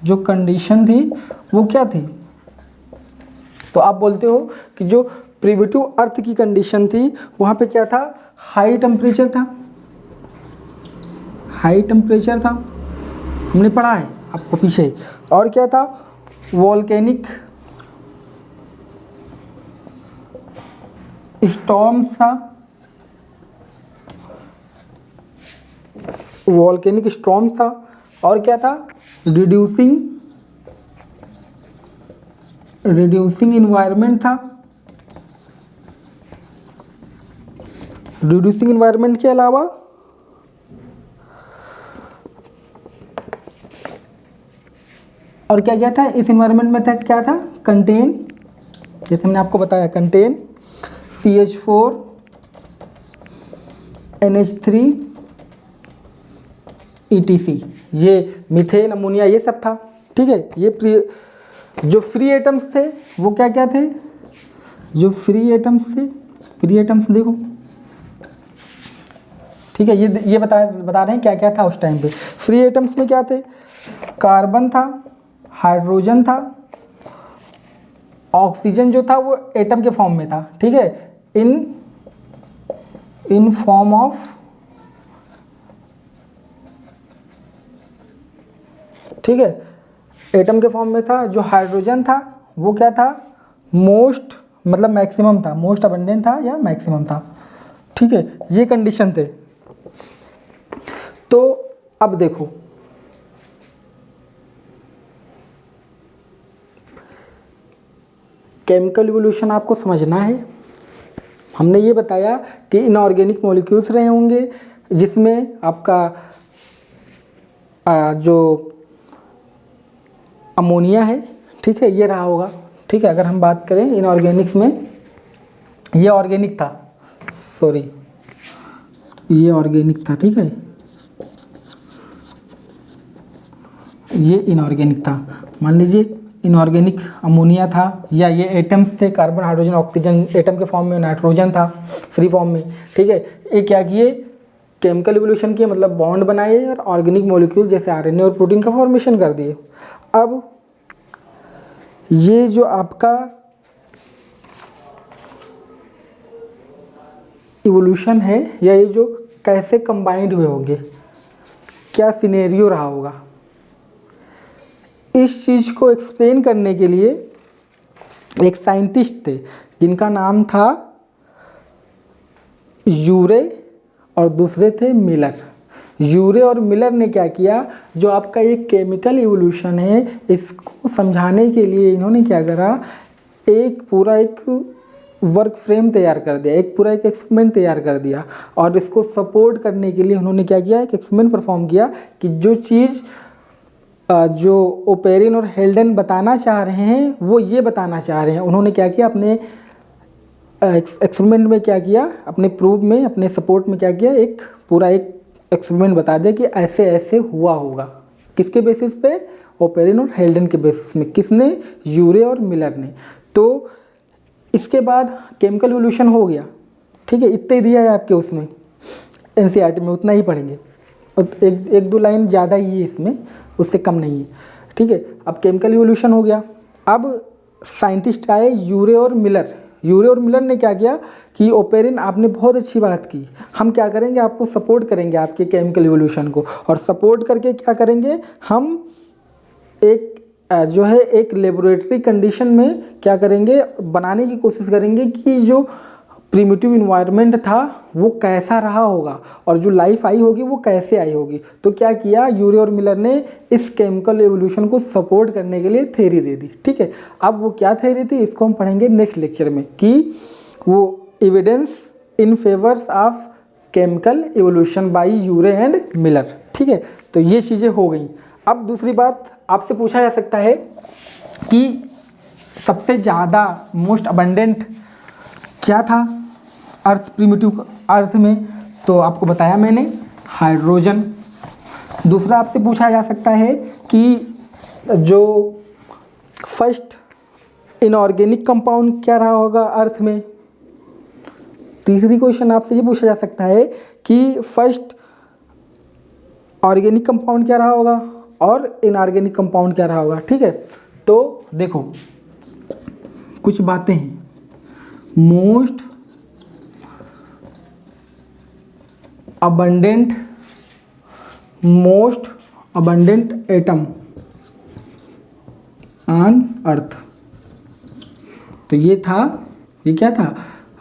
जो कंडीशन थी वो क्या थी? तो आप बोलते हो कि जो प्रिमिटिव अर्थ की कंडीशन थी, वहाँ पे क्या था, हाई टेम्परेचर था, हाई टेम्परेचर था, हमने पढ़ा है आपको पीछे। और क्या था, वोल्केनिक स्टॉर्म्स था, वोल्केनिक स्टॉर्म्स था। और क्या था, रिड्यूसिंग इन्वायरमेंट था। रिड्यूसिंग इन्वायरमेंट के अलावा और क्या क्या था इस इन्वायरमेंट में, था क्या था, कंटेन, जैसे हमने आपको बताया, कंटेन CH4 NH3 ETC, ये मीथेन, अमोनिया, ये सब था, ठीक है। ये जो फ्री एटम्स थे वो क्या क्या थे, जो फ्री एटम्स थे, फ्री एटम्स देखो, ठीक है, ये बता रहे हैं क्या क्या था उस टाइम पे। फ्री एटम्स में क्या थे, कार्बन था, हाइड्रोजन था, ऑक्सीजन जो था वो एटम के फॉर्म में था, ठीक है, इन फॉर्म ऑफ, ठीक है, एटम के फॉर्म में था। जो हाइड्रोजन था वो क्या था, मोस्ट, मतलब मैक्सिमम था, मोस्ट अबंडेंट था या मैक्सिमम था, ठीक है, ये कंडीशन थे। तो अब देखो, केमिकल इवोल्यूशन आपको समझना है। हमने ये बताया कि इनऑर्गेनिक मॉलिक्यूल्स रहे होंगे जिसमें आपका जो अमोनिया है, ठीक है, ये रहा होगा। ठीक है, अगर हम बात करें इनऑर्गेनिक्स में, ये ऑर्गेनिक था, सॉरी ये ऑर्गेनिक था, ठीक है, ये इनऑर्गेनिक था। मान लीजिए इनऑर्गेनिक अमोनिया था, या ये एटम्स थे, कार्बन हाइड्रोजन ऑक्सीजन एटम के फॉर्म में, नाइट्रोजन था फ्री फॉर्म में, ठीक है। ये क्या किए, केमिकल इवोल्यूशन किए, मतलब बॉन्ड बनाए और ऑर्गेनिक मॉलिक्यूल जैसे आरएनए और प्रोटीन का फॉर्मेशन कर दिए। अब ये जो आपका इवोल्यूशन है, या ये जो कैसे कंबाइंड हुए होंगे, क्या सिनेरियो रहा होगा, इस चीज़ को एक्सप्लेन करने के लिए एक साइंटिस्ट थे जिनका नाम था यूरे और दूसरे थे मिलर। यूरे और मिलर ने क्या किया, जो आपका ये केमिकल इवोल्यूशन है इसको समझाने के लिए इन्होंने क्या करा, एक पूरा एक वर्क फ्रेम तैयार कर दिया, एक पूरा एक एक्सपेरिमेंट तैयार कर दिया। और इसको सपोर्ट करने के लिए उन्होंने क्या किया, एक एक्सपेरिमेंट परफॉर्म किया कि जो चीज़ जो ओपेरिन और हेल्डन बताना चाह रहे हैं वो ये बताना चाह रहे हैं। उन्होंने क्या किया, अपने एक्सपेरिमेंट में क्या किया, अपने प्रूफ में, अपने सपोर्ट में क्या किया, एक पूरा एक एक्सपेरिमेंट बता दिया कि ऐसे ऐसे हुआ होगा। किसके बेसिस पे, ओपेरिन और हेल्डन के बेसिस में। किसने, यूरे और मिलर ने। तो इसके बाद केमिकल इवोल्यूशन हो गया, ठीक है, इतना ही दिया है आपके उसमें एनसीईआरटी में, उतना ही पढ़ेंगे, और एक दो लाइन ज़्यादा ही है इसमें, उससे कम नहीं है, ठीक है। अब केमिकल इवोल्यूशन हो गया। अब साइंटिस्ट आए यूरे और मिलर। यूरे और मिलर ने क्या किया कि ओपेरिन आपने बहुत अच्छी बात की, हम क्या करेंगे, आपको सपोर्ट करेंगे आपके केमिकल इवोल्यूशन को, और सपोर्ट करके क्या करेंगे, हम एक जो है एक लेबोरेटरी कंडीशन में क्या करेंगे, बनाने की कोशिश करेंगे कि जो प्रिमिटिव इन्वायरमेंट था वो कैसा रहा होगा और जो लाइफ आई होगी वो कैसे आई होगी। तो क्या किया, यूरे और मिलर ने इस केमिकल एवोल्यूशन को सपोर्ट करने के लिए थ्योरी दे दी, ठीक है। अब वो क्या थ्योरी थी, इसको हम पढ़ेंगे नेक्स्ट लेक्चर में, कि वो evidence in favours of chemical evolution by Urey and Miller, ठीक है। तो ये चीज़ें हो गई। अब दूसरी बात आपसे पूछा जा सकता है कि सबसे ज़्यादा मोस्ट अबंडेंट क्या था अर्थ, प्रिमिटिव अर्थ में, तो आपको बताया मैंने, हाइड्रोजन। दूसरा आपसे पूछा जा सकता है कि जो फर्स्ट इनऑर्गेनिक कंपाउंड क्या रहा होगा अर्थ में। तीसरी क्वेश्चन आपसे ये पूछा जा सकता है कि फर्स्ट ऑर्गेनिक कंपाउंड क्या रहा होगा और इनऑर्गेनिक कंपाउंड क्या रहा होगा, ठीक है। तो देखो कुछ बातें हैं, most abundant atom on earth, तो ये था, ये क्या था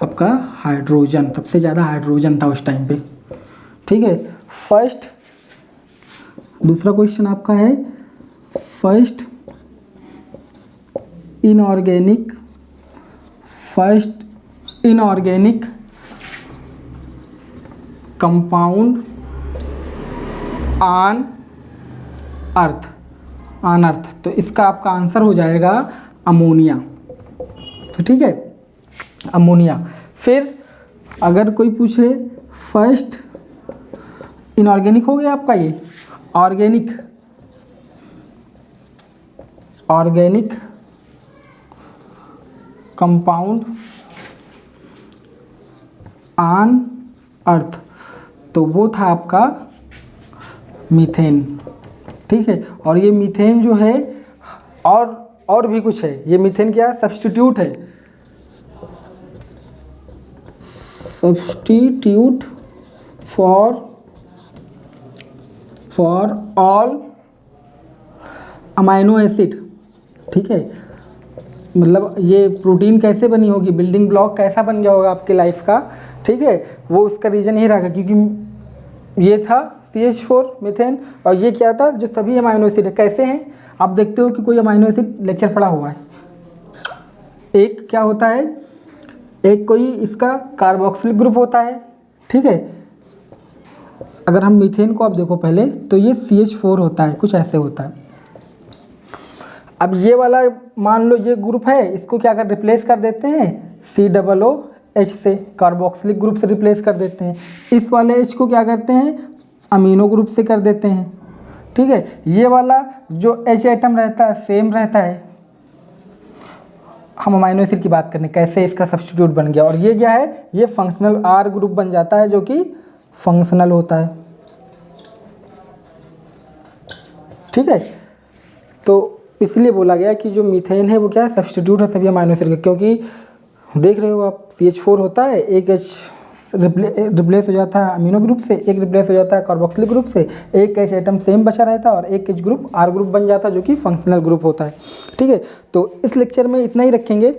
आपका हाइड्रोजन, सबसे ज़्यादा हाइड्रोजन था उस टाइम पे, ठीक है। फर्स्ट, दूसरा क्वेश्चन आपका है first inorganic compound on earth, तो इसका आपका आंसर हो जाएगा अमोनिया, तो ठीक है, अमोनिया। फिर अगर कोई पूछे फर्स्ट इनऑर्गेनिक हो गया आपका, ये ऑर्गेनिक कंपाउंड ऑन अर्थ, तो वो था आपका मीथेन, ठीक है। और ये मीथेन जो है और भी कुछ है, ये मीथेन क्या है, सब्स्टिट्यूट है, substitute for all amino acid, ठीक है। मतलब ये प्रोटीन कैसे बनी होगी, बिल्डिंग ब्लॉक कैसा बन गया होगा आपके लाइफ का, ठीक है, वो उसका रीज़न यही रहा क्योंकि ये था CH4 मीथेन, और ये क्या था जो सभी अमाइनो एसिड है। कैसे हैं आप देखते हो कि कोई अमाइनो एसिड लेक्चर पड़ा हुआ है, एक क्या होता है, एक कोई इसका कार्बोक्सिलिक ग्रुप होता है, ठीक है। अगर हम मीथेन को आप देखो पहले तो ये CH4 होता है, कुछ ऐसे होता है। अब ये वाला मान लो ये ग्रुप है, इसको क्या कर रिप्लेस कर देते हैं COOH से, कार्बोक्सिलिक ग्रुप से रिप्लेस कर देते हैं। इस वाले H को क्या करते हैं अमीनो ग्रुप से कर देते हैं, ठीक है। ये वाला जो H एटम रहता है सेम रहता है। हम अमाइनो एसिड की बात करने कैसे इसका सब्स्टिट्यूट बन गया, और ये क्या है, ये फंक्शनल R ग्रुप बन जाता है जो कि फंक्शनल होता है, ठीक है। तो इसलिए बोला गया कि जो मीथेन है वो क्या है, सब्स्टिट्यूट है सभी अमाइनो एसिड का, क्योंकि देख रहे हो आप CH4 होता है, एक H रिप्लेस हो जाता है अमीनो ग्रुप से, एक रिप्लेस हो जाता है कार्बोक्सिलिक ग्रुप से, एक H एटम सेम बचा रहता है और एक H ग्रुप R ग्रुप बन जाता है जो कि फंक्शनल ग्रुप होता है, ठीक है। तो इस लेक्चर में इतना ही रखेंगे।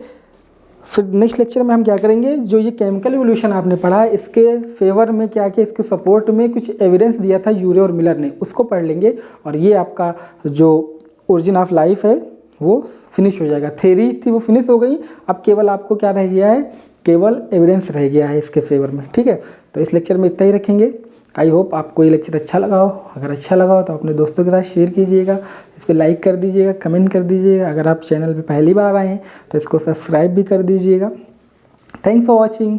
फिर नेक्स्ट लेक्चर में हम क्या करेंगे, जो ये केमिकल इवोल्यूशन आपने पढ़ा है इसके फेवर में क्या किया, इसके सपोर्ट में कुछ एविडेंस दिया था यूरे और मिलर ने, उसको पढ़ लेंगे। और ये आपका जो ओरिजिन ऑफ लाइफ है वो फिनिश हो जाएगा। थेरीज थी वो फिनिश हो गई, अब केवल आपको क्या रह गया है, केवल एविडेंस रह गया है इसके फेवर में, ठीक है। तो इस लेक्चर में इतना ही रखेंगे। आई होप आपको ये लेक्चर अच्छा लगा हो। अगर अच्छा लगा हो तो अपने दोस्तों के साथ शेयर कीजिएगा, इस पर लाइक कर दीजिएगा, कमेंट कर दीजिएगा। अगर आप चैनल पे पहली बार आए हैं तो इसको सब्सक्राइब भी कर दीजिएगा। Thanks for watching.